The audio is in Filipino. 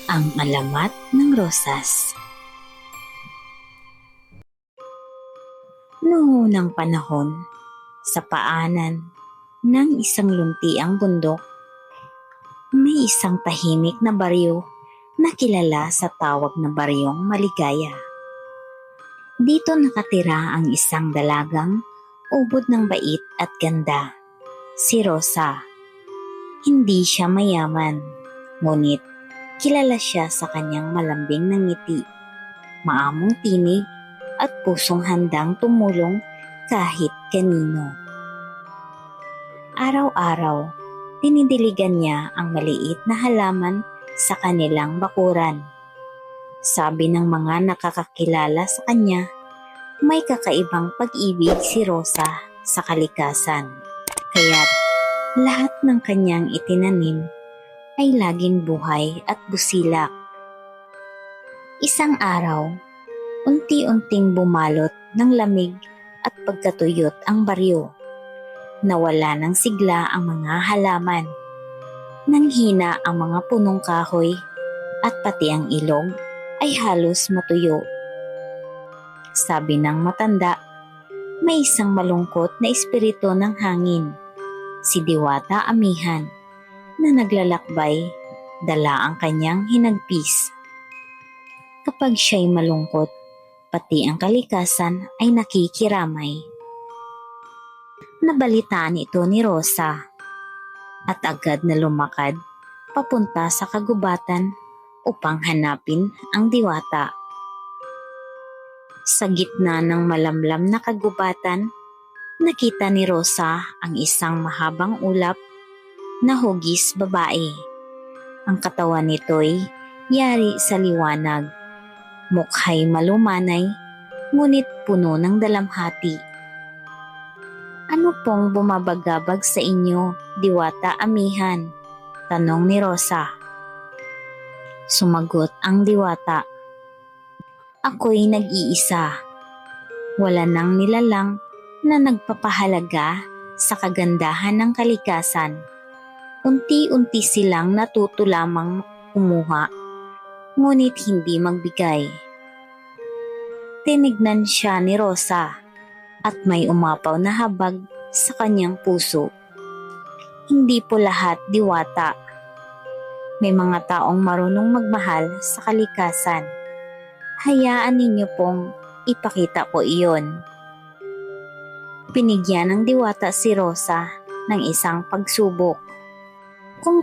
Ang alamat ng rosas. Noong unang panahon, sa paanan ng isang luntiang bundok, may isang tahimik na baryo na kilala sa tawag na Baryong Maligaya. Dito nakatira ang isang dalagang ubod ng bait at ganda, si Rosa. Hindi siya mayaman, ngunit kilala siya sa kanyang malambing na ngiti, maamong tinig at pusong handang tumulong kahit kanino. Araw-araw, dinidiligan niya ang maliit na halaman sa kanilang bakuran. Sabi ng mga nakakakilala sa kanya, may kakaibang pag-ibig si Rosa sa kalikasan. Kaya't lahat ng kanyang itinanim ay laging buhay at busilak. Isang araw, unti-unting bumalot ng lamig at pagkatuyot ang baryo. Nawala ng sigla ang mga halaman. Nanghina ang mga punong kahoy at pati ang ilog ay halos matuyo. Sabi ng matanda, may isang malungkot na espiritu ng hangin, si Diwata Amihan, na naglalakbay, dala ang kanyang hinagpis. Kapag siya'y malungkot, pati ang kalikasan ay nakikiramay. Nabalitaan ito ni Rosa at agad na lumakad papunta sa kagubatan upang hanapin ang diwata. Sa gitna ng malamlam na kagubatan, nakita ni Rosa ang isang mahabang ulap na hugis babae. Ang katawan nito'y yari sa liwanag, mukhay malumanay, ngunit puno ng dalamhati. Ano pong bumabagabag sa inyo, Diwata Amihan? Tanong ni Rosa. Sumagot ang diwata. Ako'y nag-iisa. Wala nang nilalang na nagpapahalaga sa kagandahan ng kalikasan. Unti-unti silang natuto lamang kumuha, ngunit hindi magbigay. Tinignan siya ni Rosa at may umapaw na habag sa kanyang puso. Hindi po lahat diwata. May mga taong marunong magmahal sa kalikasan. Hayaan ninyo pong ipakita ko iyon. Binigyan ng diwata si Rosa ng isang pagsubok. Kung